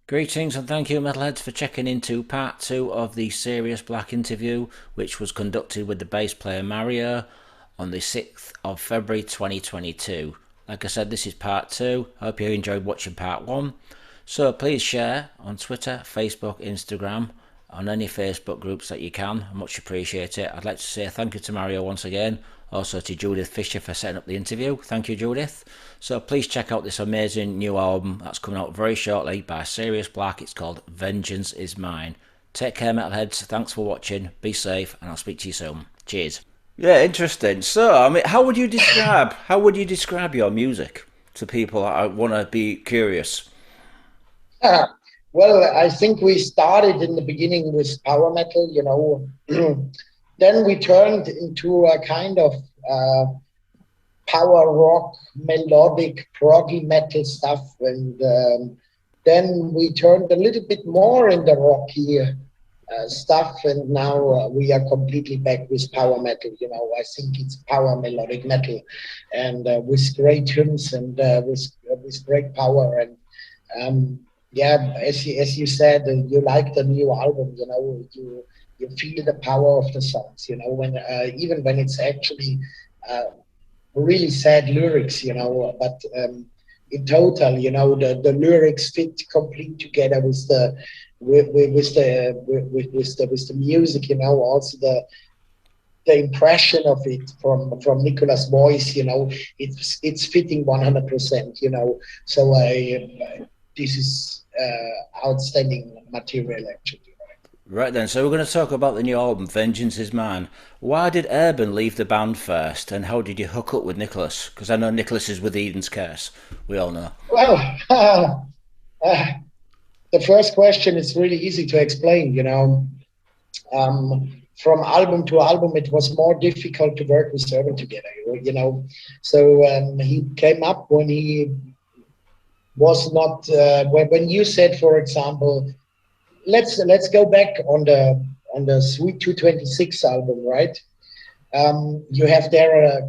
Greetings and thank you, Metalheads, for checking into part two of the Serious Black interview, which was conducted with the bass player Mario on the 6th of February 2022. Like I said, this is part two. I hope you enjoyed watching part one. So please share on Twitter, Facebook, Instagram, on any Facebook groups that you can. I much appreciate it. I'd like to say thank you to Mario once again. Also to Judith Fisher for setting up the interview. Thank you, Judith. So please check out this amazing new album that's coming out very shortly by Serious Black. It's called Vengeance Is Mine. Take care, Metalheads. Thanks for watching. Be safe, and I'll speak to you soon. Cheers. Yeah, interesting. So, I mean, how would you describe your music to people that want to be curious? Well, I think we started in the beginning with power metal, then we turned into a kind of uh, power rock, melodic, proggy metal stuff. And then we turned a little bit more in the rocky stuff. And now we are completely back with power metal. I think it's power melodic metal and with great hymns and with great power. And yeah, as you said, you like the new album. You feel the power of the songs. When even when it's actually uh, really sad lyrics. But in total, the lyrics fit complete together with the music. Also the impression of it from Nicolas' voice. It's fitting 100%. So this is outstanding material actually. Right then, so we're going to talk about the new album, Vengeance Is Mine. Why did Urban leave the band first, and how did you hook up with Nicholas? Because I know Nicholas is with Eden's Curse. We all know. Well, uh, the first question is really easy to explain. From album to album, it was more difficult to work with Urban together. So he came up when he was not. When you said, for example, let's go back on the Sweet 226 album, right? You have there a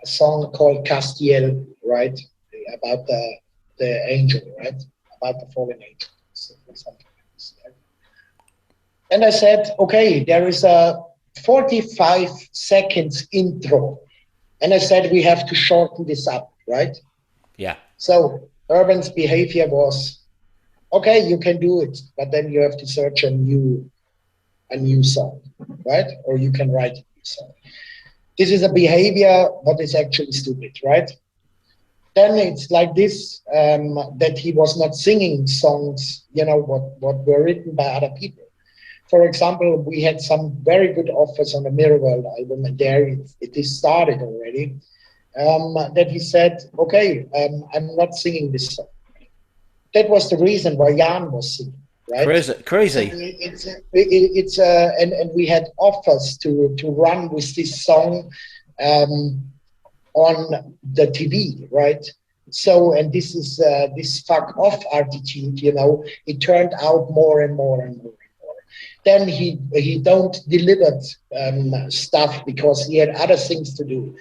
song called Castiel, right? About the angel, right? About the fallen angel, something like this. Right? And I said, okay, there is a 45 seconds intro, and I said we have to shorten this up, right? Yeah. So Urban's behavior was, okay, you can do it, but then you have to search a new song, right? Or you can write a new song. This is a behavior what is actually stupid, right? Then it's like this, that he was not singing songs, what were written by other people. For example, we had some very good offers on the Mirror World album, and there it is started already. That he said, okay, I'm not singing this song. That was the reason why Jan was singing, right? Crazy. Crazy. And we had offers to run with this song on the TV, right? So, and this is this fuck off attitude, it turned out more and more and more. Then he don't delivered stuff because he had other things to do.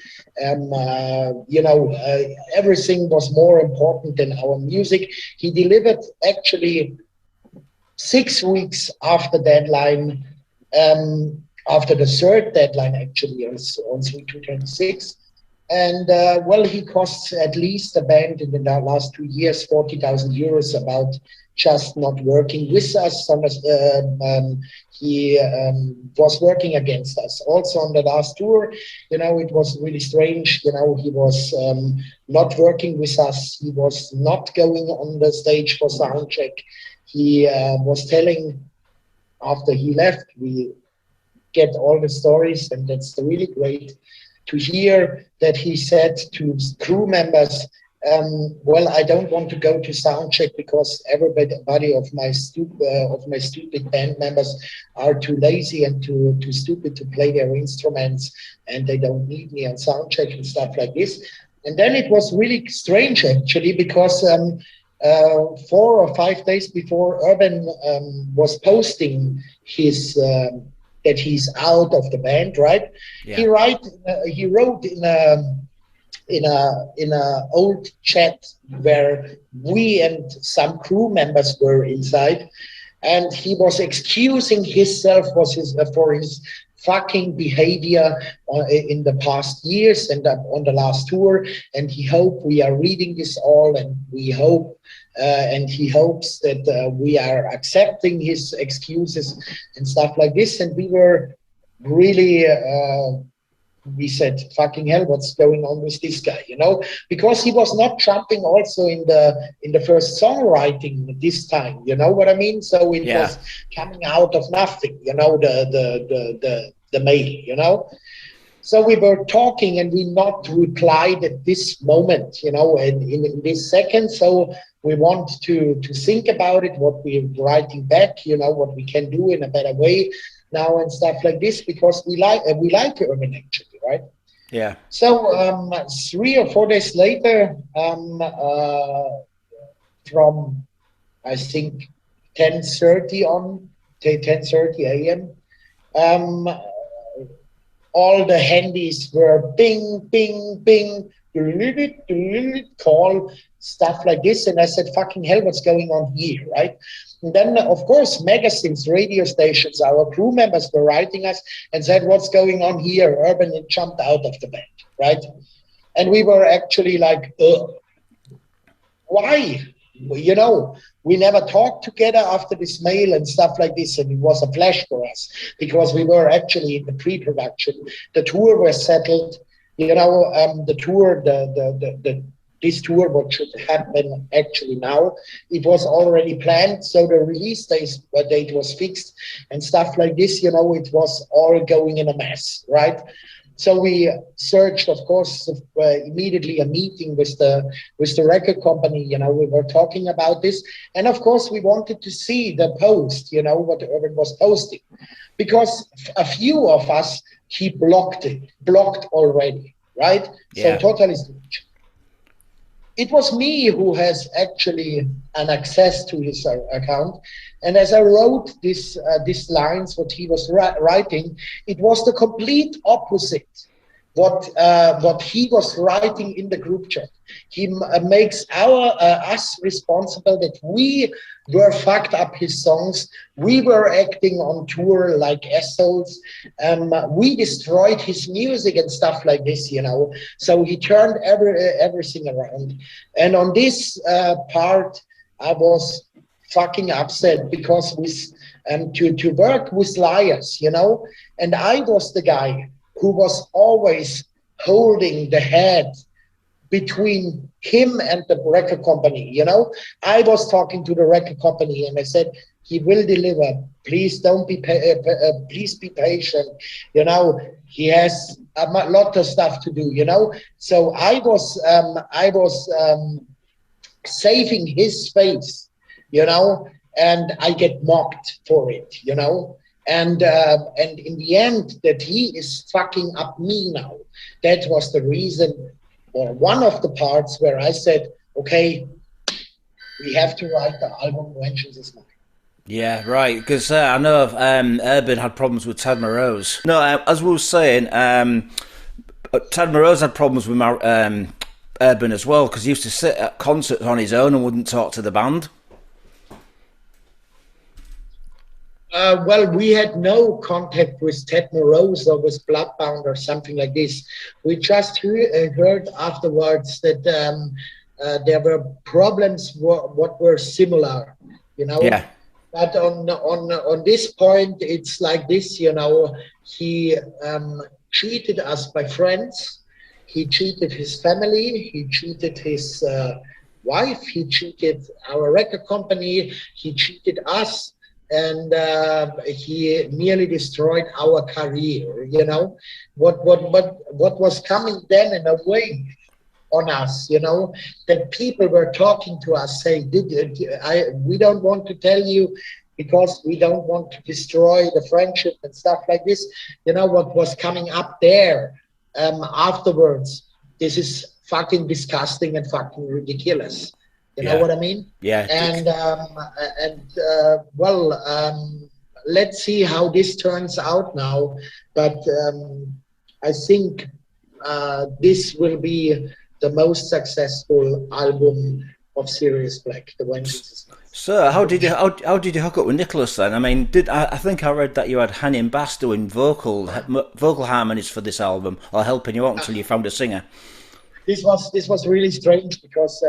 Everything was more important than our music. He delivered actually 6 weeks after deadline, after the third deadline actually on 226. And well, he costs at least the band in the last 2 years 40,000 euros about just not working with us. He was working against us. Also on the last tour, it was really strange. He was not working with us. He was not going on the stage for sound check. He was telling after he left, we get all the stories, and that's really great to hear that he said to crew members, well, I don't want to go to sound check because everybody of my stupid band members are too lazy and too stupid to play their instruments, and they don't need me on sound check and stuff like this. And then it was really strange actually because 4 or 5 days before Urban was posting his that he's out of the band, right? Yeah. He wrote in a in a old chat where we and some crew members were inside, and he was excusing himself for his fucking behavior in the past years and on the last tour. And he hoped we are reading this all, and we hope and he hopes that we are accepting his excuses and stuff like this. And we were really we said, fucking hell, what's going on with this guy, because he was not jumping also in the first songwriting this time, you know what I mean? So it was coming out of nothing, the mail. So we were talking, and we not replied at this moment, and in this second. So we want to think about it, what we're writing back, what we can do in a better way now and stuff like this, because we like Urban, actually, right? Yeah. So 3 or 4 days later, from I think 10:30 on 10:30 a.m. All the handies were bing, bing, bing, call, stuff like this. And I said, fucking hell, what's going on here, right? And then, of course, magazines, radio stations, our crew members were writing us and said, what's going on here? Urban jumped out of the band, right? And we were actually like, why? We never talked together after this mail and stuff like this, and it was a flash for us because we were actually in the pre-production. The tour was settled, the tour, this tour, what should happen actually now, it was already planned, so the release date was fixed and stuff like this. It was all going in a mess, right? So we searched, of course, immediately a meeting with the record company. We were talking about this, and of course we wanted to see the post, what Urban was posting, because a few of us he blocked already, right? Yeah. So totally strange. It was me who has actually an access to his account. And as I wrote these lines, what he was writing, it was the complete opposite what he was writing in the group chat. He makes us responsible that we were fucked up his songs. We were acting on tour like assholes. We destroyed his music and stuff like this, So he turned everything around. And on this part, I was fucking upset because to work with liars, and I was the guy who was always holding the head between him and the record company. I was talking to the record company and I said, he will deliver. Please don't be, please be patient. He has a lot of stuff to do. So I was saving his face, and I get mocked for it, And in the end, that he is fucking up me now. That was the reason, or one of the parts where I said, okay, we have to write the album Vengeance is Mine. Yeah, right. Because I know Urban had problems with Ted Morose. No, as we were saying, Ted Morose had problems with Urban as well, because he used to sit at concerts on his own and wouldn't talk to the band. Well, we had no contact with Ted Morose or with Bloodbound or something like this. We just heard afterwards that there were problems what were similar, Yeah. But on this point, it's like this, he cheated us by friends. He cheated his family. He cheated his wife. He cheated our record company. He cheated us. And he nearly destroyed our career. What was coming then in a wave on us, that people were talking to us, saying, we don't want to tell you because we don't want to destroy the friendship and stuff like this. What was coming up there afterwards, this is fucking disgusting and fucking ridiculous. You know what I mean? Yeah. And let's see how this turns out now. But I think this will be the most successful album of Sirius Black, the When Jesus Leaves. So how did you hook up with Nicholas then? I mean, I think I read that you had Hannin Bass doing vocal harmonies for this album, or helping you out until you found a singer. This was really strange because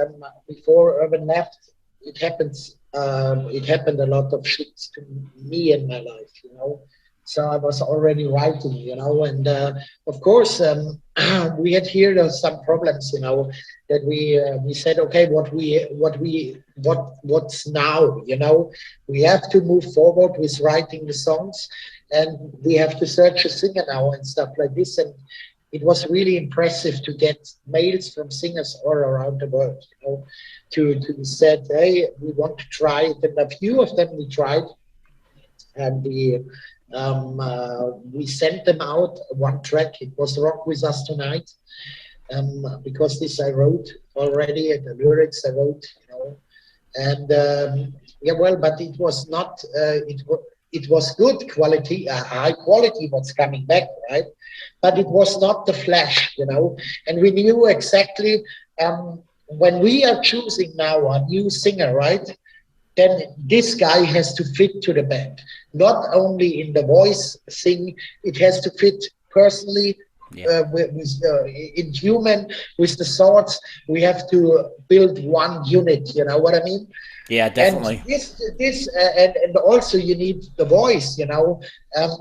before Urban left, it happens. It happened a lot of shit to me in my life, you know. So I was already writing, you know, and of course we had here some problems, you know, that we said, okay, what's now, you know, we have to move forward with writing the songs, and we have to search a singer now and stuff like this, and it was really impressive to get mails from singers all around the world, you know, to said, hey, we want to try it, and a few of them we tried, and we sent them out one track. It was Rock With Us Tonight, because this I wrote already, and the lyrics I wrote, you know, and yeah, well, but it was not, it was good quality, high quality what's coming back, right? But it was not the flash, you know, and we knew exactly, when we are choosing now a new singer, right? Then this guy has to fit to the band, not only in the voice thing, it has to fit personally, in human, with the thoughts. We have to build one unit, you know what I mean? Yeah, definitely. And and also you need the voice, you know,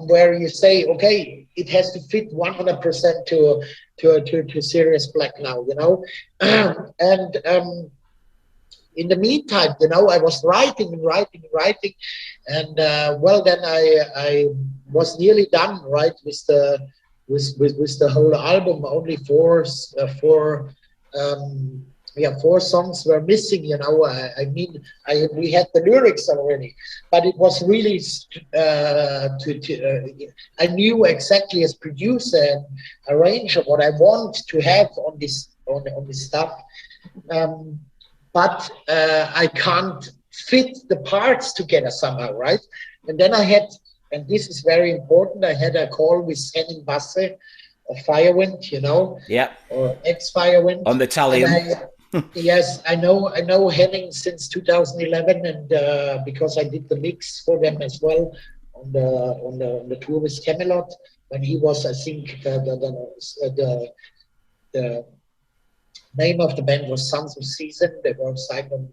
where you say, okay, it has to fit 100% to Sirius Black now, you know, and in the meantime, you know, I was writing, and well, then I was nearly done, right, with the whole album. Only four songs were missing, you know. I mean, we had the lyrics already, but it was really I knew exactly as producer and arranger what I want to have on this stuff. But I can't fit the parts together somehow, right? And then I had, and this is very important, I had a call with Henning Basse of Firewind, you know, or ex-Firewind. On the Italian. Yes, I know Henning since 2011, and because I did the mix for them as well on the tour with Camelot, when he was, I think, the name of the band was Sons of Season. They were signed on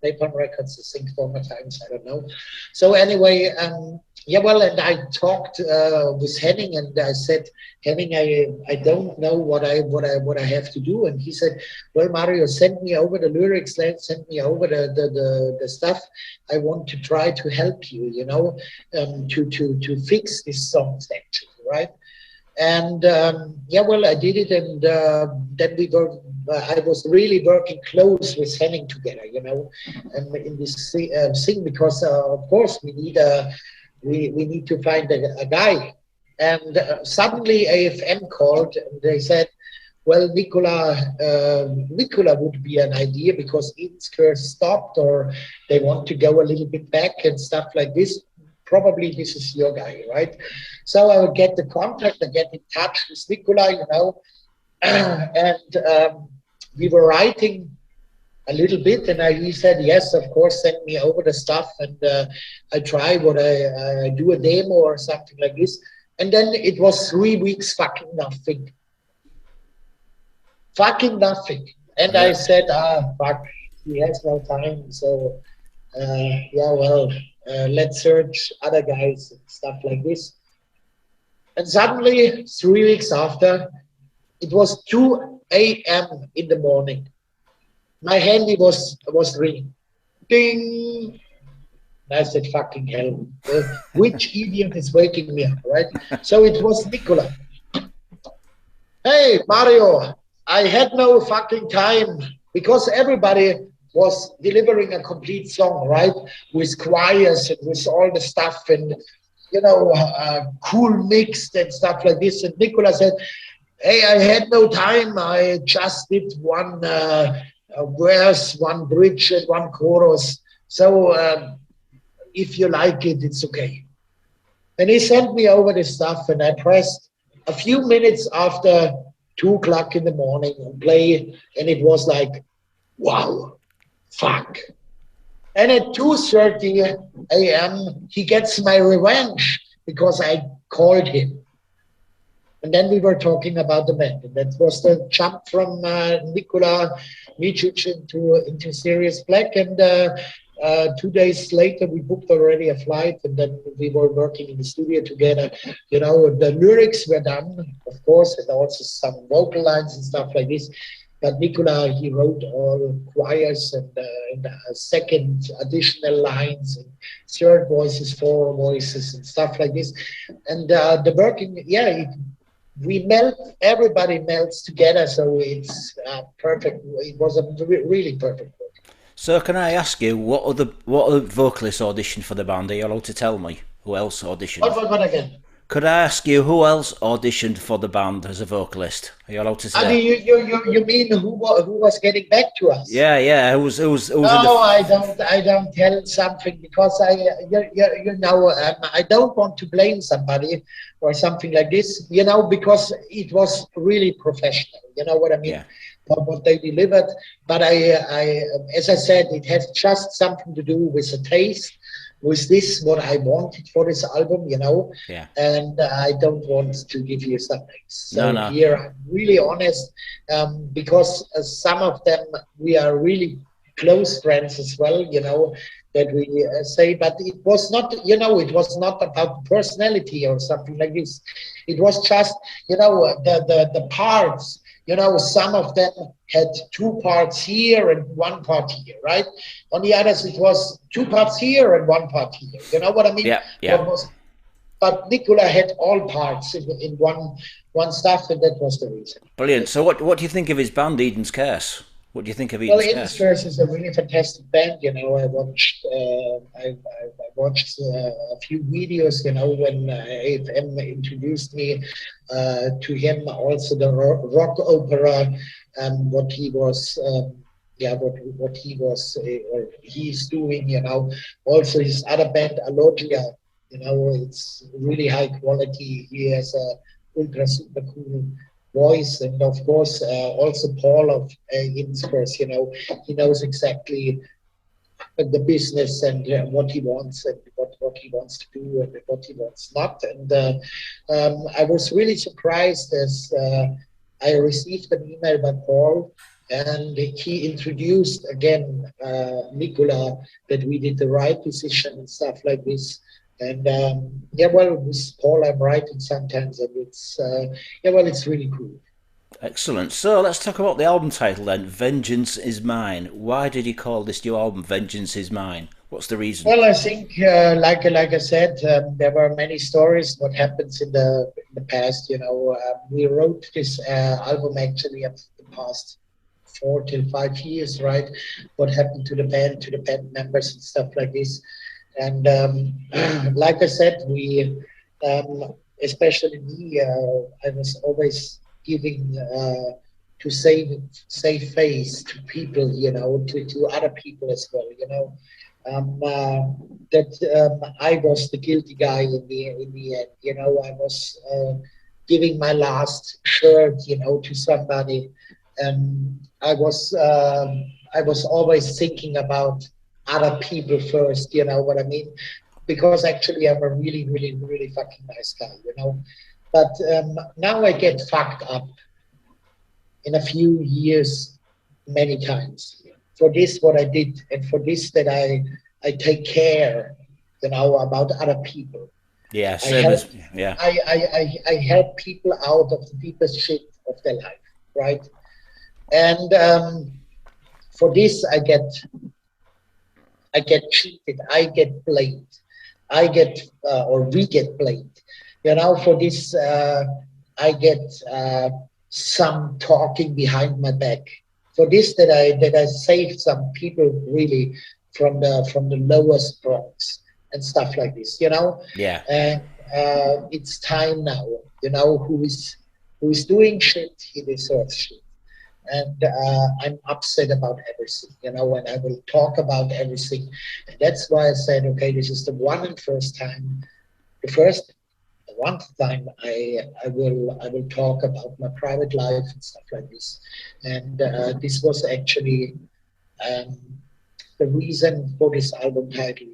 Napalm Records, I think, former times, I don't know. So anyway, yeah, well, and I talked with Henning, and I said, Henning, I don't know what I have to do. And he said, well, Mario, send me over the lyrics, send me over the stuff. I want to try to help you, you know, to fix these songs, actually, right? And yeah, well, I did it, and then I was really working close with Henning together, you know, and in this thing, because of course we need to find a guy. And suddenly AFM called, and they said, well, Nicola would be an idea, because Insker stopped, or they want to go a little bit back and stuff like this. Probably this is your guy, right? So I would get the contact, I get in touch with Nicola, you know, and we were writing a little bit, and he said, yes, of course, send me over the stuff, and I try what I do a demo or something like this. And then it was 3 weeks fucking nothing. Fucking nothing. And I said, fuck, he has no time, so yeah, well, let's search other guys and stuff like this. And suddenly, 3 weeks after, it was 2 a.m. in the morning. My handy was ringing. Ding! And I said, fucking hell. Which idiot is waking me up, right? So it was Nicola. Hey, Mario, I had no fucking time, because everybody was delivering a complete song, right? With choirs and with all the stuff, and, you know, cool mixed and stuff like this. And Nicola said, hey, I had no time. I just did one verse, one bridge, and one chorus. So if you like it, it's okay. And he sent me over this stuff, and I pressed a few minutes after 2 o'clock in the morning and play, and it was like, wow, fuck. And at 2:30 a.m., he gets my revenge because I called him. And then we were talking about the band. And that was the jump from Nikola Micic into Sirius Black. And 2 days later, we booked already a flight. And then we were working in the studio together. You know, the lyrics were done, of course, and also some vocal lines and stuff like this. But Nikola, he wrote all choirs and second additional lines and third voices, four voices and stuff like this. And the working, we melt, everybody melts together, so it's perfect. It was a really perfect work. So can I ask you, what other vocalists auditioned for the band? Are you allowed to tell me who else auditioned? What again? Could I ask you who else auditioned for the band as a vocalist? Are you allowed to I say? mean, you mean who was getting back to us? Yeah. Who's in No, the? I don't tell something because I don't want to blame somebody or something like this, because it was really professional. You know what I mean? Yeah. What they delivered, but as I said, it has just something to do with the taste. Was this what I wanted for this album? Yeah. And I don't want to give you some names. No, So no. here I'm really honest, because some of them we are really close friends as well, that we say, but it was not, it was not about personality or something like this. It was just, the parts, some of them had two parts here and one part here, right? On the others, it was two parts here and one part here. You know what I mean? Yeah. But Nicola had all parts in one stuff, and that was the reason. Brilliant. So what do you think of his band, Eden's Curse? What do you think of Well, Eden's Eden's Curse? Curse is a really fantastic band. I watched a few videos. When FM introduced me to him, also the rock opera, what he was. What he was or he's doing, also his other band Alogia, it's really high quality. He has a ultra super cool voice, and of course also Paul of Inspurs, he knows exactly the business and what he wants and what he wants to do and what he wants not. And I was really surprised as I received an email by Paul, and he introduced again Nicola, that we did the right decision and stuff like this. And with Paul I'm writing sometimes, and it's really cool. Excellent. So let's talk about the album title then. Vengeance is Mine. Why did you call this new album Vengeance is Mine? What's the reason? Well, I think, like I said, there were many stories what happens in the past. We wrote this album actually in the past 4 to 5 years, right? What happened to the band members and stuff like this. And like I said, we, especially me, I was always giving to save face to people, to other people as well, that I was the guilty guy in the end. I was giving my last shirt, to somebody, and I was always thinking about other people first. You know what I mean? Because actually, I'm a really, really, really fucking nice guy. But now I get fucked up in a few years many times for this what I did, and for this that I take care, about other people. Yeah, I same help as yeah. I help people out of the deepest shit of their life, right? And for this I get cheated, I get blamed, or we get blamed. For this I get some talking behind my back. For this that I saved some people really from the lowest Bronx and stuff like this. Yeah. And it's time now. Who is doing shit, he deserves shit. And I'm upset about everything, and I will talk about everything. And that's why I said, okay, this is the first time, the first one time I will talk about my private life and stuff like this, and this was actually um, the reason for this album title.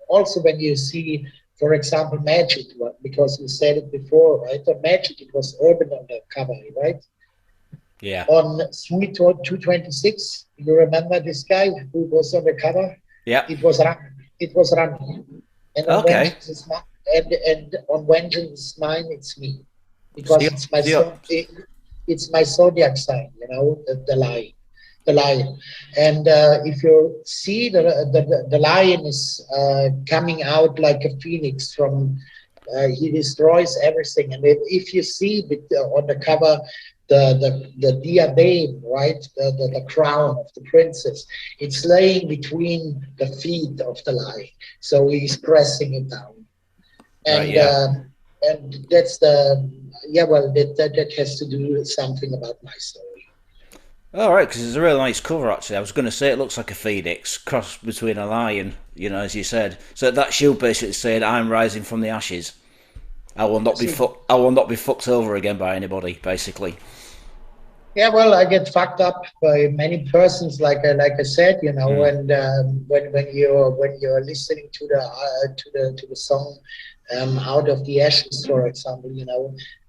Also when you see, for example, Magic, because you said it before, right? On Magic, it was Urban on the cover, right? Yeah. On Sweet 226, you remember this guy who was on the cover? Yep. It was Ram. It was Ram. And on Okay. Vengeance is mine, and on Vengeance is mine, it's me, So because you're, it's my zodiac sign, the lion. And if you see the lion is coming out like a phoenix from, he destroys everything. And if you see on the cover, the diadem, right, the crown of the princess, it's laying between the feet of the lion, so he's pressing it down. right. And Yeah. and that's the, yeah, well, that has to do with something about my story. All right, because it's a really nice cover. Actually, I was going to say it looks like a phoenix crossed between a lion. As you said. So that's you basically saying, "I'm rising from the ashes. I will not be See, I will not be fucked over again by anybody." Basically. yeah, well, I get fucked up by many persons, like I said, Mm. and when you're listening to the song, "Out of the Ashes," for example,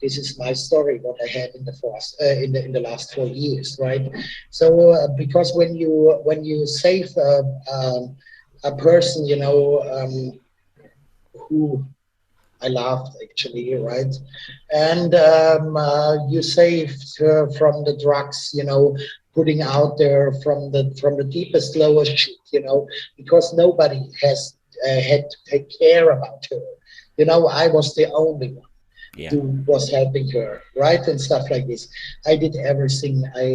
this is my story, what I had in the first in the last 4 years, right? So because when you save a person, who I laughed actually, right? And you saved her from the drugs, putting out there from the deepest, lowest shit, because nobody has had to take care about her. I was the only one Yeah. who was helping her, right, and stuff like this. I did everything. I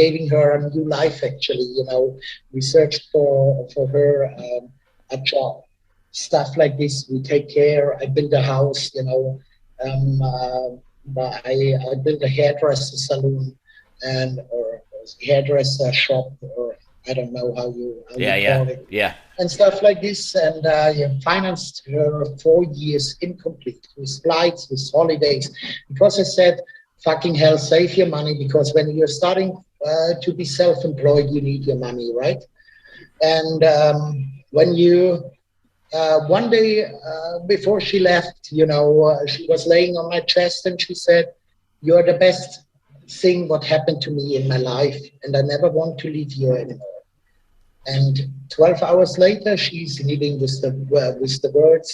gave her a new life actually. We searched for her a job, stuff like this. We take care. I built a house. I built a hairdresser salon or hairdresser shop, or I don't know how you Yeah. Yeah. call it, Yeah. and stuff like this. And I financed her 4 years incomplete, with flights, with holidays, because I said, fucking hell, save your money, because when you're starting to be self-employed, you need your money, right? And when you one day before she left, she was laying on my chest and she said, "You're the best thing what happened to me in my life, and I never want to leave you anymore." And 12 hours later, she's leaving with the words,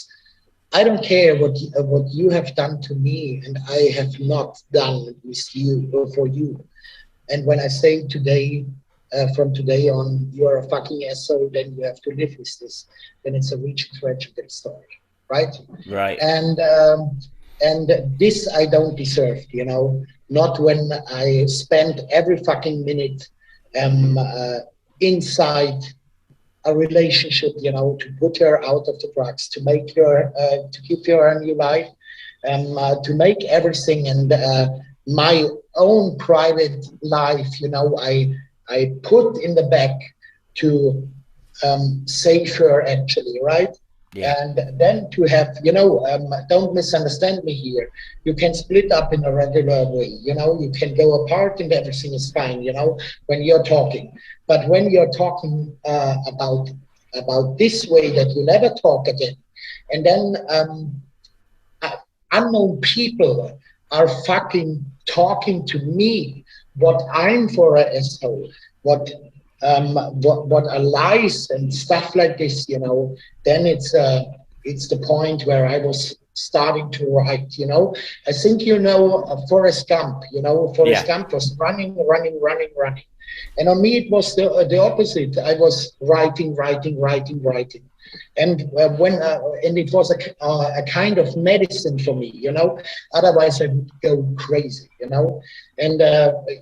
"I don't care what you have done to me, and I have not done with you or for you. And when I say today, from today on, you are a fucking asshole, then you have to live with this. Then it's a rich tragic story, right?" Right. And this I don't deserve, not when I spend every fucking minute inside a relationship, to put her out of the drugs, to make her, to give her a new life, to make everything, and my own private life, I put in the back to save her actually, right? Yeah. And then to have, don't misunderstand me here. You can split up in a regular way, you can go apart and everything is fine, when you're talking. But when you're talking about this way, that you never talk again, and then unknown people are fucking talking to me what I'm for an asshole, what what are lies and stuff like this, then it's the point where I was starting to write, I think Forrest Gump, Yeah. Forrest Gump was running, running, running, running. And on me, it was the opposite. I was writing, writing, writing, writing. And and it was a kind of medicine for me, otherwise I would go crazy, and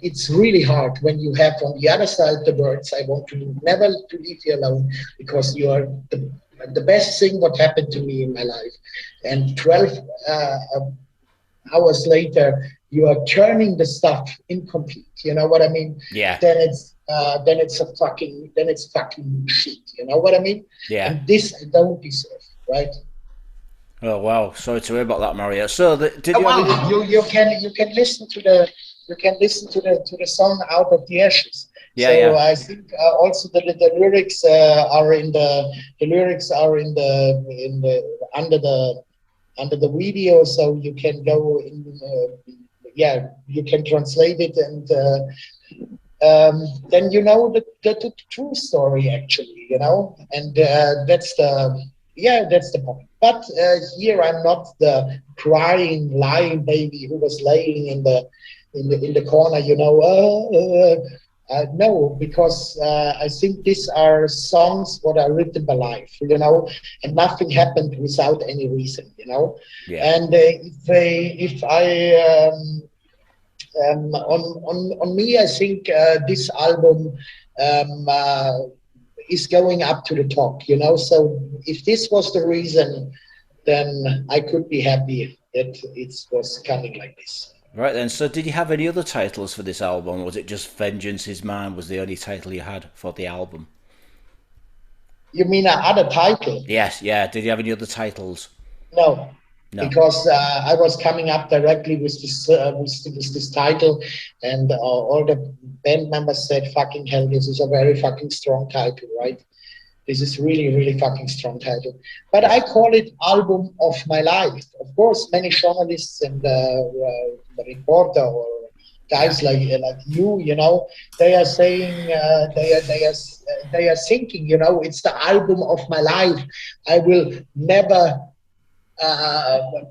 it's really hard when you have on the other side the words, "I want to never to leave you alone, because you are the best thing what happened to me in my life." And 12 hours later, you are turning the stuff incomplete. You know what I mean? Yeah. Then it's fucking shit. You know what I mean? Yeah. And this I don't deserve, right? Oh wow, sorry to hear about that, Mario. So, did Oh, you have any? wow, you can listen to the song Out of the Ashes. Yeah, So yeah. I think also the lyrics are in the lyrics are in the under the under the video, so you can go in. Yeah, you can translate it, and then you know the true story actually, and that's the yeah, that's the point. But here I'm not the crying lying baby who was laying in the corner, no, because I think these are songs what are written by life, and nothing happened without any reason, Yeah. and if I on me, I think this album um, uh, is going up to the top, So if this was the reason, then I could be happy that it was coming like this. Right then. So, did you have any other titles for this album? Or was it just "Vengeance Is Mine" was the only title you had for the album? You mean another title? Yes. Yeah. Did you have any other titles? No, No. because I was coming up directly with this title, and all the band members said, "Fucking hell, this is a very fucking strong title, right?" This is really, really fucking strong title. But I Yeah. call it album of my life. Of course, many journalists and the reporter or Yeah. guys like you, they are saying they are thinking, it's the album of my life. I will never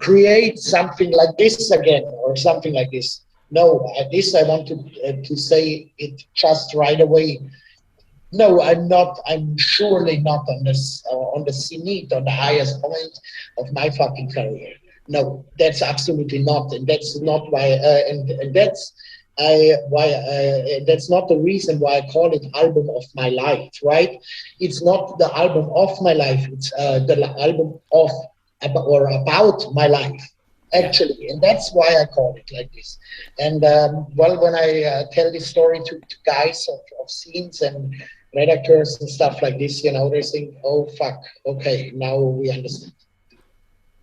create something like this again or something like this. No, at least I want to say it just right away. No, I'm not. I'm surely not on the zenith, on the highest point of my fucking career. No, that's absolutely not, and that's not why. And that's that's not the reason why I call it album of my life. Right? It's not the album of my life. It's the album of or about my life Yeah. actually, and that's why I call it like this. And well, when I tell this story to guys of scenes and redactors and stuff like this, they think, oh fuck, okay, now we understand.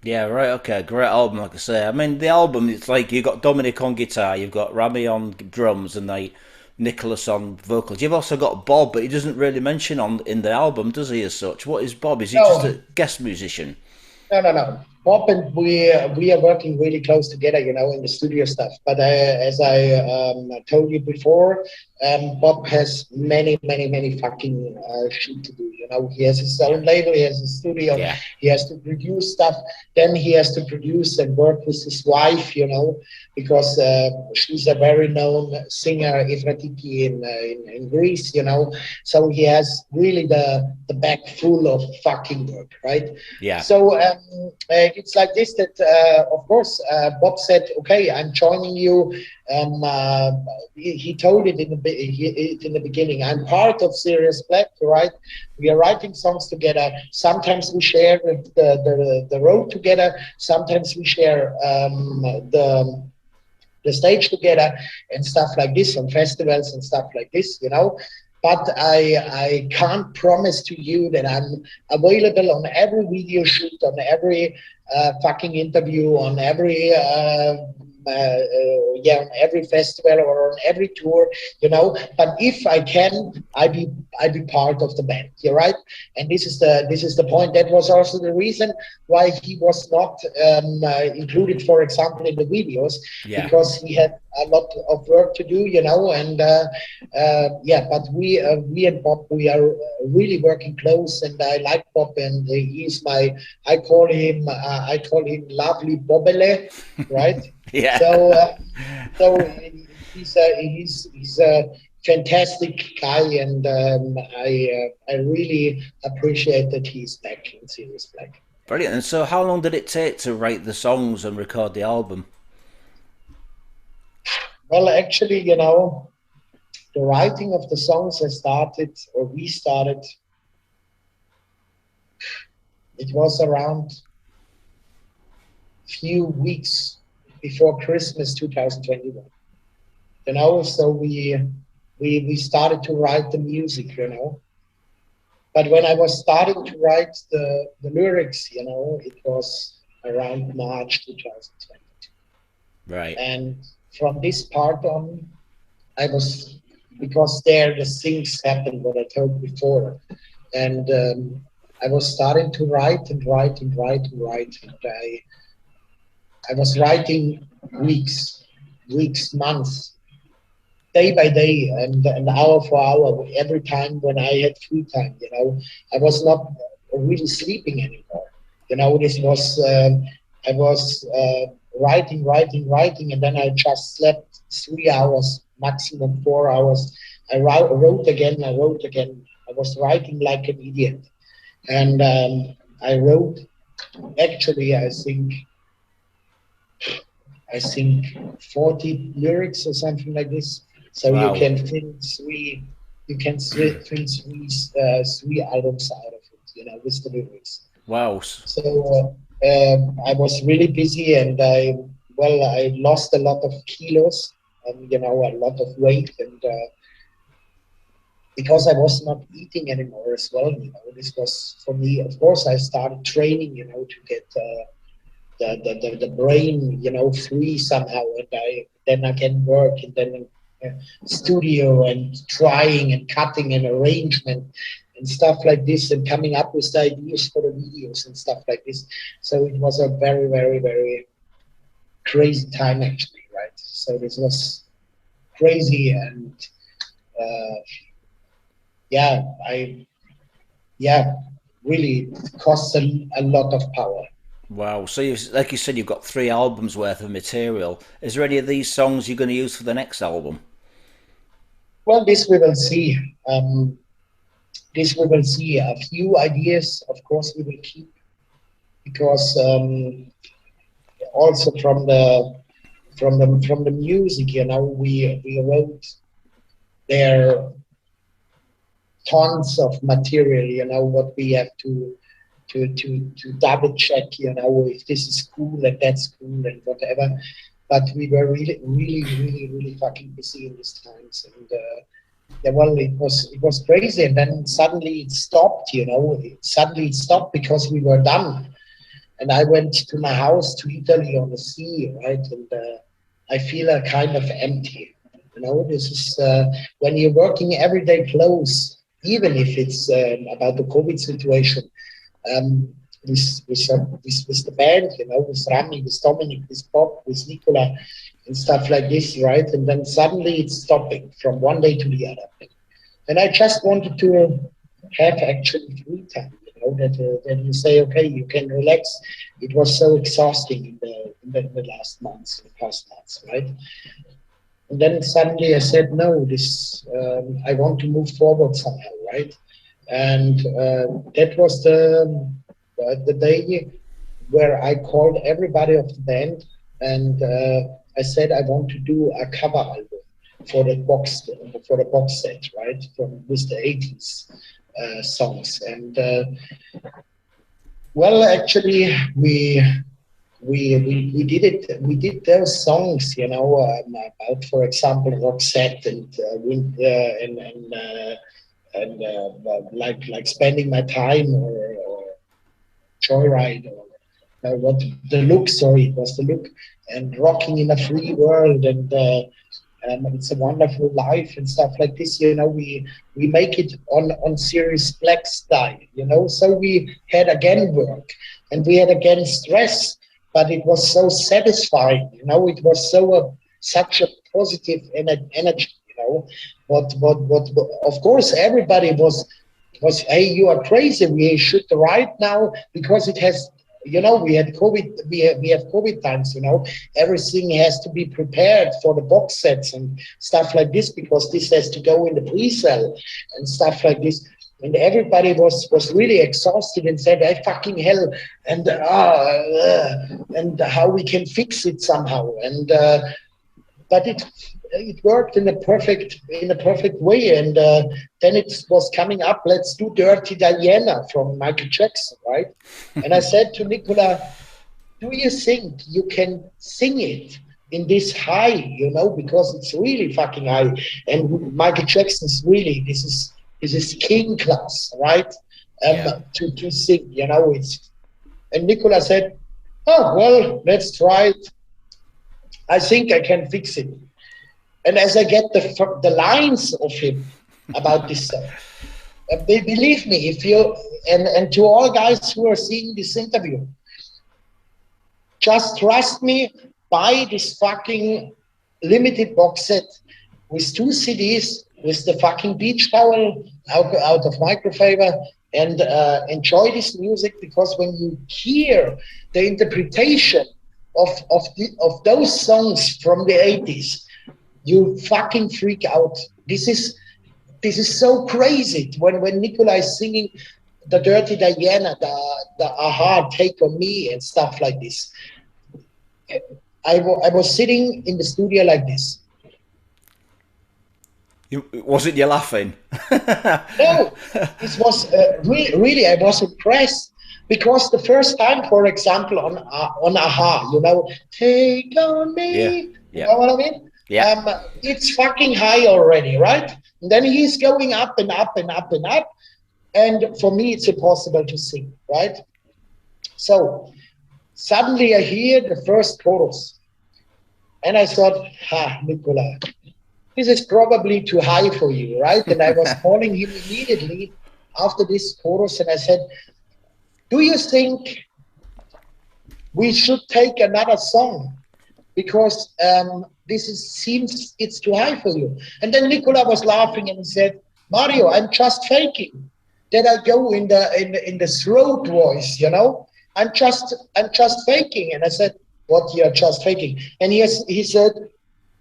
Yeah, right, okay, great album, like I say. I mean, the album, it's like you've got Dominic on guitar, you've got Rami on drums, and like Nicholas on vocals. You've also got Bob, but he doesn't really mention on in the album, does he? As such, what is Bob? Is he just No, a guest musician? no, no, no. Bob and we are working really close together, in the studio stuff. But as I told you before, Bob has many, many, many fucking shit to do. He has his Yeah, own label, he has a studio, yeah, he has to produce stuff. Then he has to produce and work with his wife, because she's a very known singer, Efratiki in Greece, So he has really the bag full of fucking work, right? yeah, So it's like this that, of course, Bob said, okay, I'm joining you. He told it in the beginning. I'm part of Sirius Black, right? We are writing songs together. Sometimes we share the road together. Sometimes we share the stage together and stuff like this on festivals and stuff like this, But I can't promise to you that I'm available on every video shoot, on every fucking interview, on every on every festival or on every tour, But if I can, I be part of the band. You're right, and this is the point. That was also the reason why he was not included, for example, in the videos, yeah. because he had a lot of work to do, and yeah, but we and Bob, we are really working close, and I like Bob, and he's my, I call him lovely Bobele, right? Yeah. So so he's a fantastic guy, and I really appreciate that he's back in Sirius Black. Brilliant. And so, how long did it take to write the songs and record the album? Well, actually, the writing of the songs I started, or we started, it was around few weeks before Christmas 2021. So we started to write the music, But when I was starting to write the lyrics, it was around March 2022. Right. And from this part on, I was, because there the things happened what I told before, and I was starting to write and write and write and write, and I was writing weeks, months, day by day, and hour for hour, every time when I had free time. I was not really sleeping anymore. This was I was writing, writing, writing, and then I just slept 3 hours, maximum 4 hours. Wrote again, I wrote again. I was writing like an idiot, and I wrote, actually, I think 40 lyrics or something like this. So you Wow. can fill three, you can fill three albums out of it, with the lyrics. Wow. So I was really busy, and I lost a lot of kilos, a lot of weight, and because I was not eating anymore as well, this was for me. Of course, I started training, to get the brain, free somehow, and I then again work, and then studio, and trying and cutting and arrangement and stuff like this, and coming up with the ideas for the videos and stuff like this. So it was a very, very, very crazy time, actually, right? So this was crazy, and uh, yeah, yeah, really, it costs a lot of power. Wow. So, like you said, you've got 3 albums worth of material. Is there any of these songs you're going to use for the next album? Well, this we will see. This we will see. A few ideas, of course, we will keep, because also from the music, we wrote there tons of material. What we have to double check. If this is cool and that's cool and whatever. But we were really, really, really, really fucking busy in these times, and yeah, well, it was crazy, and then suddenly it stopped. Suddenly it stopped because we were done, and I went to my house to Italy on the sea, right, and I feel a kind of empty. This is when you're working every day close, even if it's about the COVID situation, um, with the band, with Rami, with Dominic, with Bob, with Nicola, and stuff like this, right? And then suddenly it's stopping from one day to the other. And I just wanted to have actually free time, that you say, okay, you can relax. It was so exhausting in the last months, the past months, right? And then suddenly I said, no, this I want to move forward somehow, right? And that was the day where I called everybody of the band, and I said I want to do a cover album for the box set, right, from with the 80s songs. And well, actually, we did it. We did those songs, about, for example, Roxette, and like spending my time, or Joyride, or what the look. Sorry, it was the look, and rocking in a free world, and it's a wonderful life and stuff like this. We make it on Sirius Black style. So we had again work, and we had again stress, but it was so satisfying. It was such a positive energy. What? Of course, everybody was, hey, you are crazy. We should write now because it has. We had COVID. We have COVID times. Everything has to be prepared for the box sets and stuff like this, because this has to go in the pre-sale and stuff like this. And everybody was really exhausted and said, "Hey, fucking hell!" And how we can fix it somehow. And but it worked in a perfect way. And then it was coming up. Let's do "Dirty Diana" from Michael Jackson, right? And I said to Nicola, do you think you can sing it in this high, because it's really fucking high, and Michael Jackson's really, this is king class, right? Yeah. To sing, it's. And Nicola said, Oh, well, let's try it. I think I can fix it. And as I get the lines of him about this song, believe me, if you, and to all guys who are seeing this interview, just trust me, buy this fucking limited box set with 2 CDs, with the fucking beach towel out of microfiber, and enjoy this music, because when you hear the interpretation of those songs from the 80s, you fucking freak out. This is so crazy when Nicola is singing the Dirty Diana, the Aha, Take on Me, and stuff like this. I was sitting in the studio like this. Wasn't you laughing? No, this was really, I was impressed, because the first time, for example, on Aha, Take on Yeah, Me, you yeah, know what I mean? yeah. It's fucking high already, right? And then he's going up and up and up and up. And for me, it's impossible to sing, right? So suddenly I hear the first chorus. And I thought, Nicola, this is probably too high for you, right? And I was calling him immediately after this chorus, and I said, do you think we should take another song? Because seems it's too high for you. And then Nicola was laughing and he said, Mario, I'm just faking that I go in the throat voice, I'm just faking. And I said, what, you're just faking? And he said,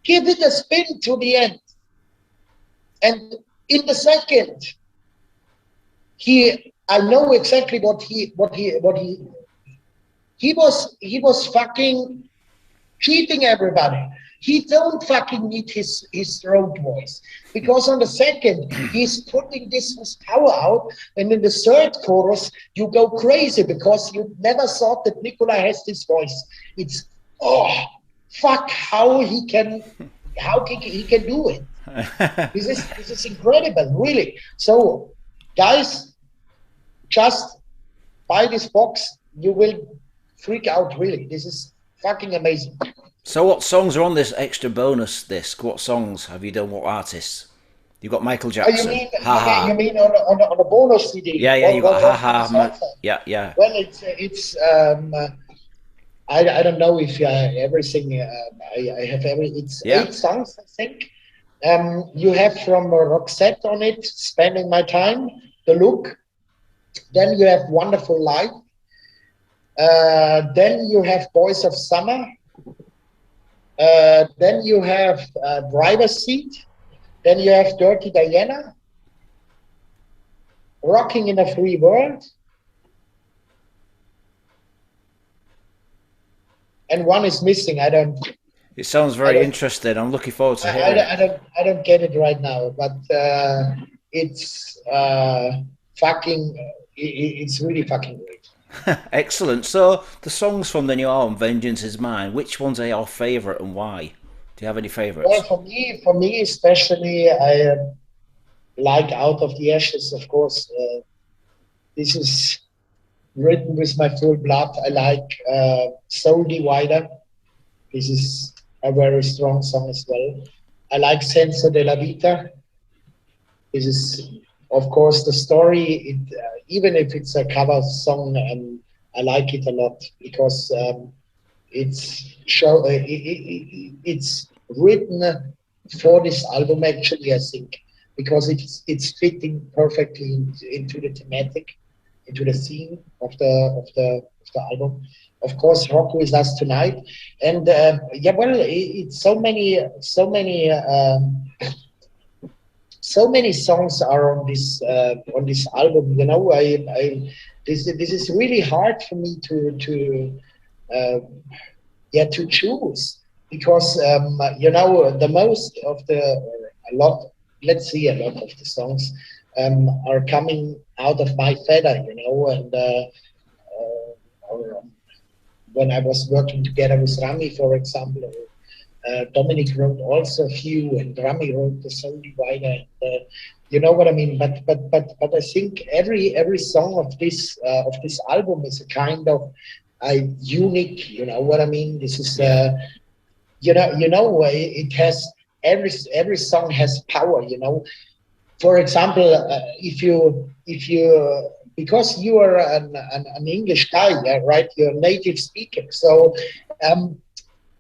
give it a spin to the end. And in the second, I know exactly what he was fucking cheating everybody. He don't fucking need his throat voice, because on the second he's putting this power out, and in the third chorus you go crazy because you never thought that Nicola has this voice. It's fuck how he can do it. This is incredible, really. So, guys, just buy this box. You will freak out, really. This is fucking amazing. So what songs are on this extra bonus disc? What songs have you done? What artists? You've got Michael Jackson. You mean on the bonus CD? Yeah, yeah, you got What kind of songs? Yeah, yeah. Well, it's I don't know if everything I have it's 8 songs, I think. You have from Roxette on it, Spending My Time, The Look. Then you have Wonderful Life. Then you have Boys of Summer. Then you have Driver's Seat. Then you have Dirty Diana. Rocking in a Free World. And one is missing. It sounds very interesting. I'm looking forward to hearing it. I don't get it right now, but it's fucking. It's really fucking great. Excellent. So the songs from the new album, Vengeance Is Mine, which ones are your favourite and why? Do you have any favourites? Well, for me especially, I like Out of the Ashes, of course. This is written with my full blood. I like Soul Divider. This is a very strong song as well. I like Senso de la Vita. This is, of course, the story. Even if it's a cover song, I like it a lot, because it's written for this album, actually, I think, because it's fitting perfectly into the thematic, into the theme of the album. Of course, Rock With Us Tonight, and it's so many songs are on this album. This is really hard for me to choose, because the most of a lot of the songs are coming out of my feather, and when I was working together with Rami, for example, Dominic wrote also a few, and Rami wrote the Soul Divider. You know what I mean? But I think every song of this album is a kind of unique. You know what I mean? This is Yeah. it has every song has power. For example, if you because you are an English guy, yeah, right? You're a native speaker. So, um,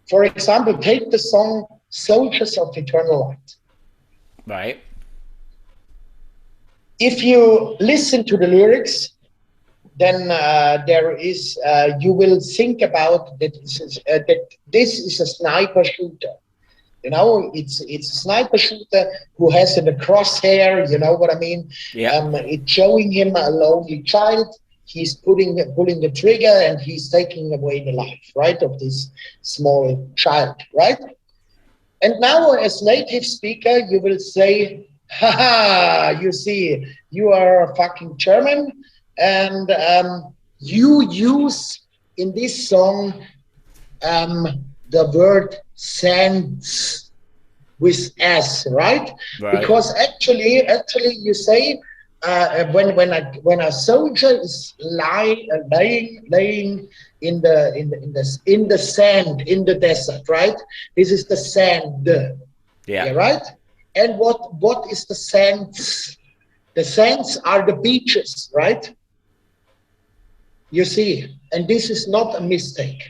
for example, take the song "Soldiers of Eternal Light." Right. If you listen to the lyrics, then there is you will think about that this is a sniper shooter. It's a sniper shooter who has in the crosshair. You know what I mean? Yeah. It's showing him a lonely child. He's pulling the trigger, and he's taking away the life, right, of this small child, right? And now, as native speaker, you will say, haha, you see, you are a fucking German, and you use in this song the word sense with S, right? Right. Because actually, you say when a soldier is laying in the sand in the desert, right? This is the sand, Yeah. yeah, right? And what is the sands? The sands are the beaches, right? You see, and this is not a mistake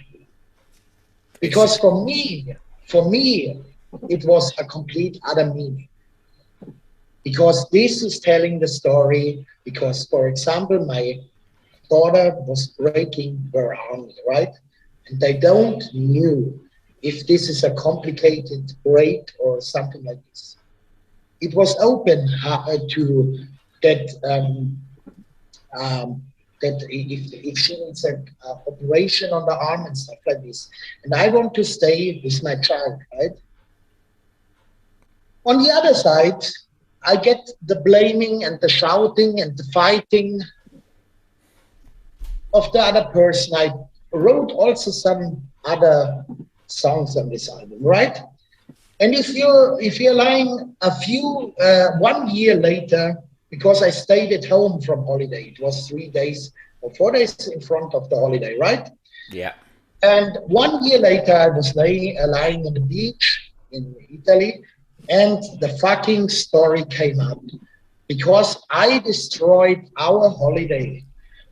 It's because for me, it was a complete other meaning. Because this is telling the story. Because, for example, my daughter was breaking her arm, right? And they don't knew if this is a complicated break or something like this. It was open to that um, that if she needs an operation on the arm and stuff like this. And I want to stay with my child, right? On the other side, I get the blaming and the shouting and the fighting of the other person. I wrote also some other songs on this album, right? And if you're lying a few 1 year later, because I stayed at home from holiday, it was 3 days or 4 days in front of the holiday, right? yeah. And 1 year later, I was lying on the beach in Italy, and the fucking story came out because I destroyed our holiday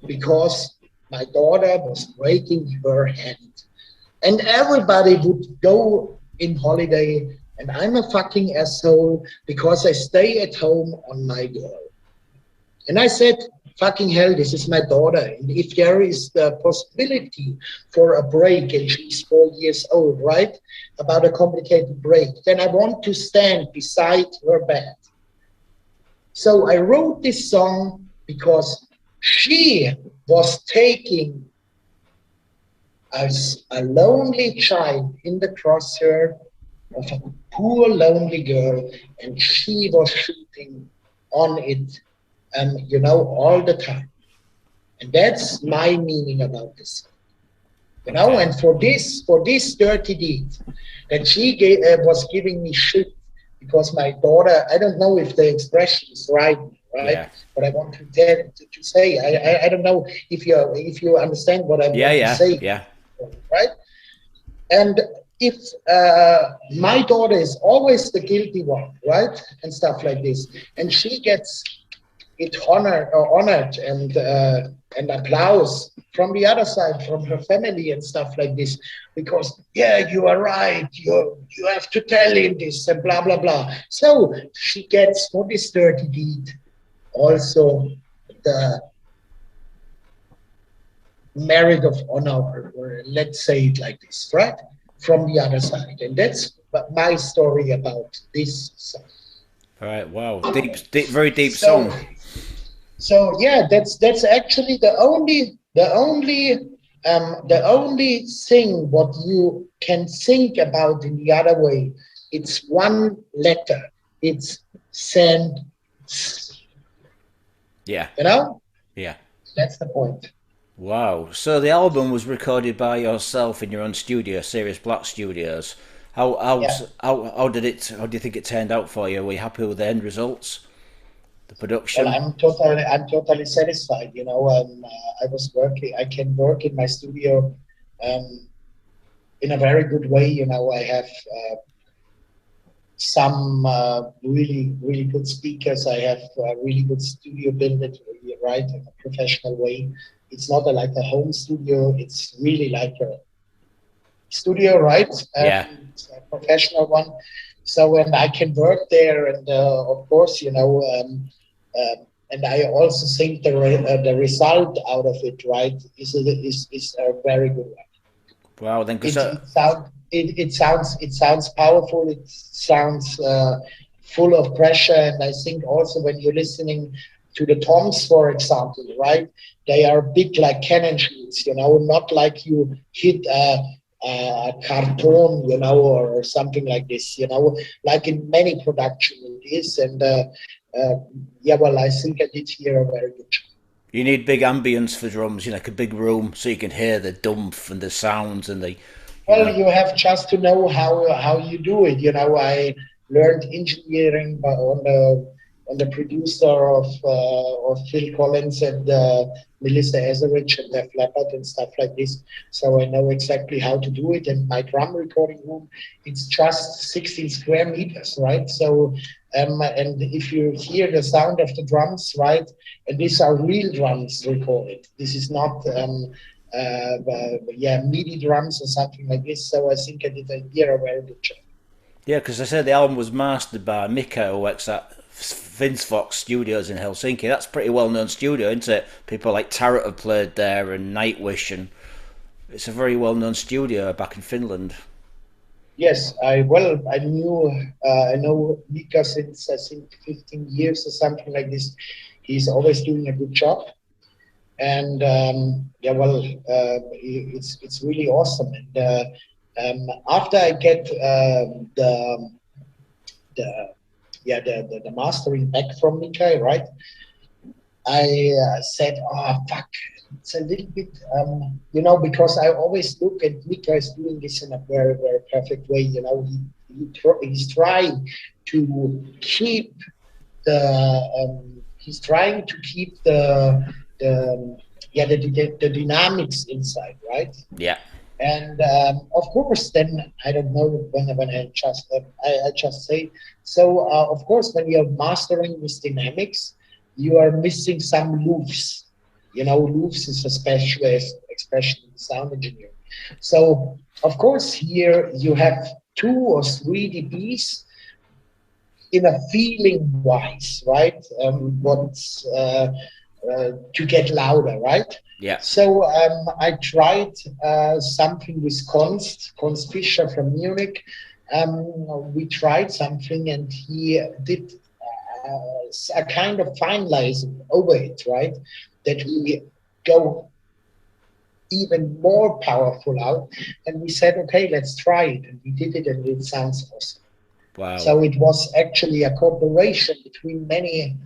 because my daughter was breaking her hand. And everybody would go in holiday, and I'm a fucking asshole because I stay at home on my girl. And I said, fucking hell, this is my daughter. And if there is the possibility for a break, and she's 4 years old, right? About a complicated break, then I want to stand beside her bed. So I wrote this song because she was taking as a lonely child in the crosshair of a poor lonely girl, and she was shooting on it, all the time. And that's my meaning about this. Okay. And for this dirty deed that she was giving me shit because my daughter, I don't know if the expression is right, Yeah. but I want to say, I don't know if you understand what I Yeah. want to Yeah. say, Yeah. right? And if my daughter is always the guilty one, right, and stuff like this, and she gets it honored and applause from the other side, from her family and stuff like this, because yeah, you are right, you have to tell him this and blah blah blah. So she gets for this dirty deed also the merit of honor, or let's say it like this, right? From the other side. And that's my story about this song. All right. Wow. Deep, deep, very deep So song. so yeah, that's actually the only thing what you can think about in the other way. It's one letter. It's send. Yeah. You know, Yeah. that's the point. Wow. So the album was recorded by yourself in your own studio, Sirius Black Studios. How how Yeah. how how did it? How do you think it turned out for you? Were you happy with the end results? the Well, production? I'm totally satisfied. I was working. I can work in my studio um, in a very good way. I have some really good speakers. I have really good studio built it right in a professional way. It's not like a home studio. It's really like a studio, right? Yeah. It's a professional one. So, and I can work there, and of course, and I also think the result out of it, right, is a very good one. Wow. Then, because It sounds powerful. It sounds full of pressure, and I think also when you're listening to the toms, for example, right, they are big like cannon shoots. Not like you hit a cartoon, or something like this. Like in many production it is, and uh, yeah, well, I think I did here a very good job. you need big ambience for drums, like a big room, so you can hear the dump and the sounds and the, you Well, know. you have just to know how you do it. I learned engineering on the producer of Phil Collins and Melissa Etheridge and Def Leppard and stuff like this. So I know exactly how to do it. And my drum recording room, it's just 16 square meters, right? So and if you hear the sound of the drums, right, and these are real drums recorded. This is not yeah, MIDI drums or something like this. So I think I did a year a very good job. Yeah, because I said the album was mastered by Mika, who works at Vince Fox Studios in Helsinki. That's a pretty well known studio, isn't it? People like Tarot have played there and Nightwish, and it's a very well known studio back in Finland. Yes, I know Mika since I think 15 years or something like this. He's always doing a good job, and yeah, well, it's really awesome. And after I get the yeah the mastering back from Mika, right? I said, "Oh fuck, it's a little bit, because I always look at Mika is doing this in a very very perfect way. He's trying to keep he's trying to keep the yeah the dynamics inside, right? Yeah, And of course, then I don't know when I just say so. Of course, when you're mastering with dynamics, you are missing some loops. Loops is a specialist expression in sound engineering. So of course, here you have 2 or 3 dBs in a feeling wise, right? What's to get louder, right? yeah, So I tried something with Konst Fischer from Munich. We tried something, and he did a kind of finalizing over it, right? That we go even more powerful out, and we said, okay, let's try it, and we did it, and it sounds awesome. wow. So it was actually a cooperation between many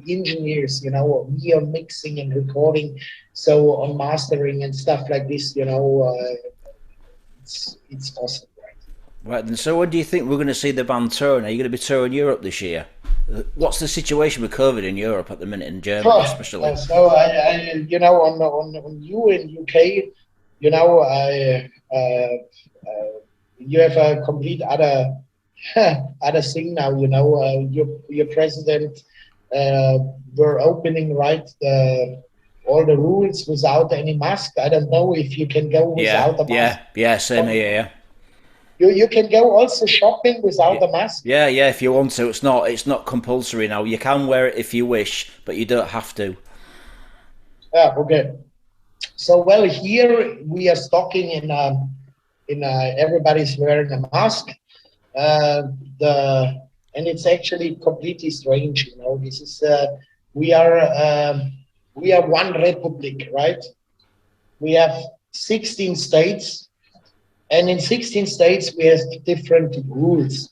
engineers, me on mixing and recording, so on mastering and stuff like this, it's awesome, right? Right then, so when do you think we're going to see the band touring? Are you going to be touring Europe this year? What's the situation with COVID in Europe at the minute, in Germany especially? So on you in UK, I you have a complete other other thing now. Your president uh, were opening right all the rules without any mask. I don't know if you can go Yeah, without a mask. yeah, yeah, same here, yeah. You can go also shopping Yeah, without a mask. yeah, yeah. If you want to, it's not compulsory now. You can wear it if you wish, but you don't have to. Yeah, okay. So well, here we are stocking in everybody's wearing a mask. Uh, the and it's actually completely strange. This is we are um, we are one republic, right? We have 16 states, and in 16 states we have different rules.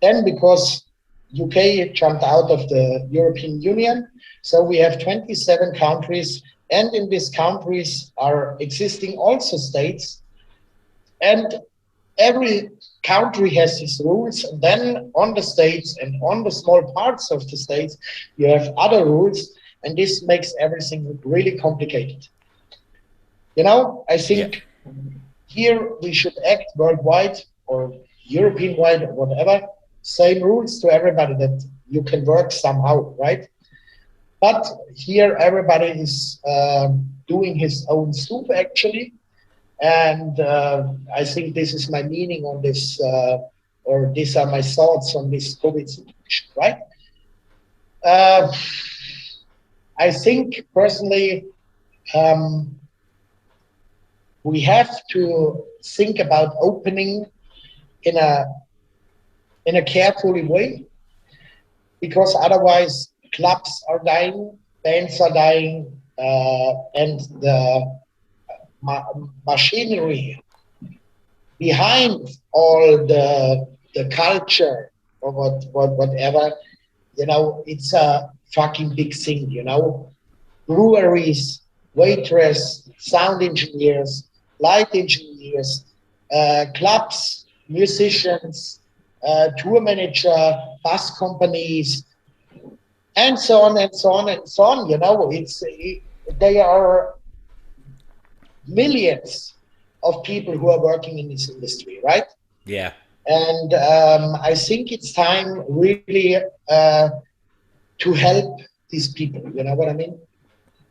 Then, because UK jumped out of the European Union, so we have 27 countries, and in these countries are existing also states, and every country has its rules, and then on the states and on the small parts of the states, you have other rules, and this makes everything really complicated. I Yeah. think here we should act worldwide or European wide or whatever, same rules to everybody that you can work somehow, right? But here everybody is doing his own stuff actually. And I think this is my meaning on this, or these are my thoughts on this COVID situation, right? Uh, I think personally, um, we have to think about opening in a carefully way, because otherwise clubs are dying, bands are dying, and the ma- machinery behind all the culture or whatever, it's a fucking big thing, breweries, waitress, sound engineers, light engineers, clubs, musicians, tour manager, bus companies, and so on and so on and so on. They are millions of people who are working in this industry, right? Yeah. And I think it's time really to help these people. You know what I mean?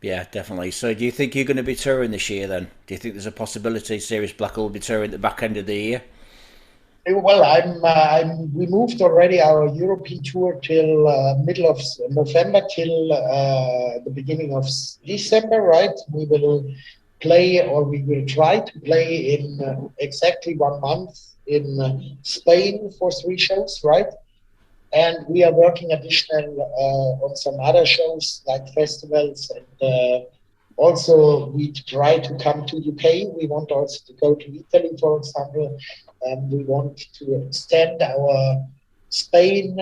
Yeah, definitely. So, do you think you're going to be touring this year then? Do you think there's a possibility Sirius Black will be touring at the back end of the year? Well, we moved already our European tour till middle of November till the beginning of December, right? We will play, or we will try to play in exactly 1 month in Spain for 3 shows, right? And we are working additional on some other shows like festivals, and also we try to come to UK. We want also to go to Italy, for example. We want to extend our Spain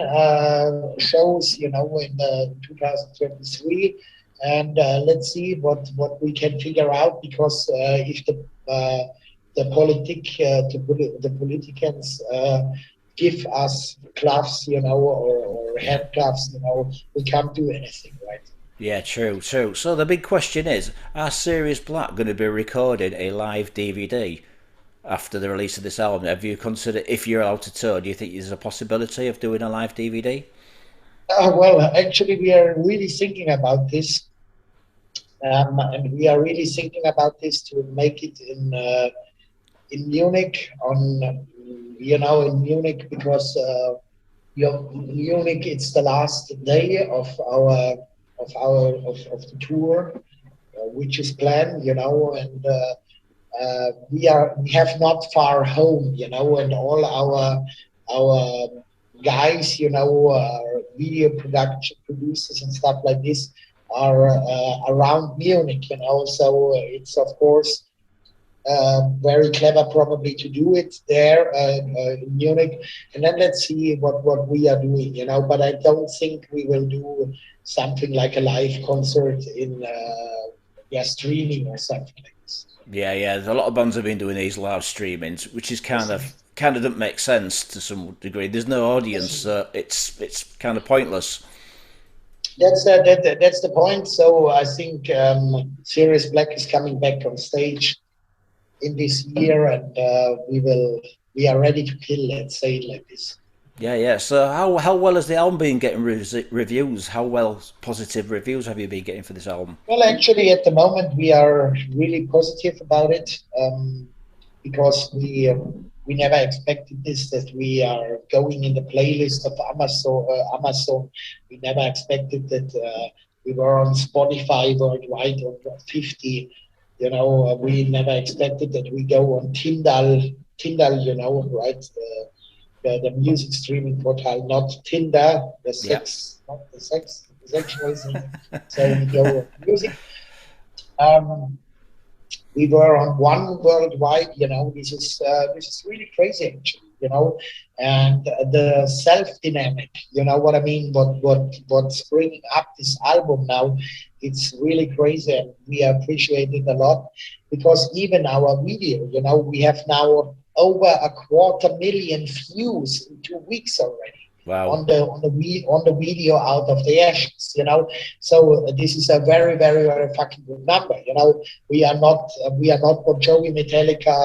shows, in 2023, and let's see what we can figure out, because if the politicians give us gloves, or Yeah. hand gloves, we can't do anything, right? Yeah, true, true. So the big question is, are Sirius Black going to be recording a live DVD after the release of this album? Have you considered, if you're allowed to tour, do you think there's a possibility of doing a live DVD? Well, actually, we are really thinking about this, and we are really thinking about this to make it in Munich in Munich, because Munich, it's the last day of the tour, which is planned, and we have not far home, and all our guys, video production producers and stuff like this are around Munich, so it's of course very clever probably to do it there in Munich, and then let's see what we are doing, but I don't think we will do something like a live concert in streaming or something like this. Yeah, yeah. There's a lot of bands have been doing these live streamings, which is kind of doesn't make sense to some degree. There's no audience, so it's kind of pointless. That's the point. So I think Sirius Black is coming back on stage in this year, and we are ready to kill. Let's say it like this. Yeah, yeah. So how well has the album been getting reviews? How well positive reviews have you been getting for this album? Well, actually, at the moment, we are really positive about it, because we never expected this, that we are going in the playlist of Amazon. We never expected that we were on Spotify worldwide on 50. We never expected that we go on Tyndall, right? The music streaming portal, not Tinder, Yeah, not the sexual thing. So we go on music. Um, we were on one worldwide. This is really crazy, actually. And the self dynamic. You know what I mean? What's bringing up this album now? It's really crazy, and we appreciate it a lot, because even our video, we have now over 250,000 views in 2 weeks already Wow. on the video Out of the Ashes, you know. So this is a very, very, very fucking good number, you know. We are not Bon Jovi, Metallica,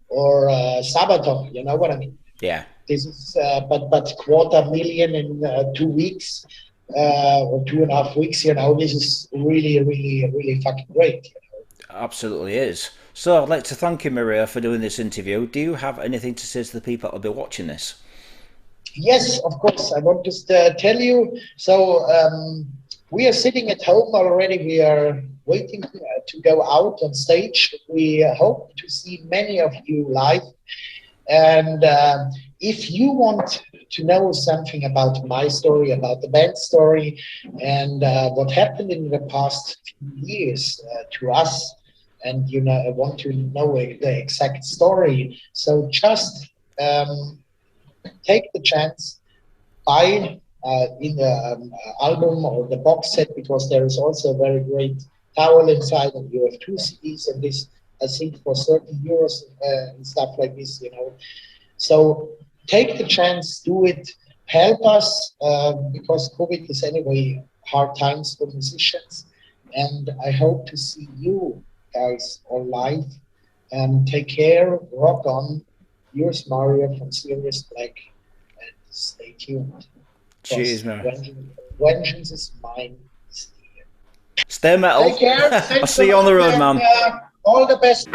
or Sabaton, you know what I mean. Yeah. This is but 250,000 in 2 weeks, or 2.5 weeks, you know. This is really, really, really fucking great, you know? Absolutely is. So I'd like to thank you, Maria, for doing this interview. Do you have anything to say to the people that will be watching this? Yes, of course. I want to tell you. So we are sitting at home already. We are waiting to go out on stage. We hope to see many of you live. And if you want to know something about my story, about the band story, and what happened in the past few years to us, and you know, I want to know the exact story, so just take the chance, buy in the album or the box set, because there is also a very great towel inside, and you have 2 CDs, and this I think for 30 euros and stuff like this, you know. So take the chance, do it, help us, because COVID is anyway hard times for musicians, and I hope to see you guys all live. Take care, rock on. Yours, Mario from Sirius Black, and stay tuned, Cheers, because Maria. vengeance is mine. Stay metal. Take care. I'll Thanks a see you on the lot, road, and man. all the best.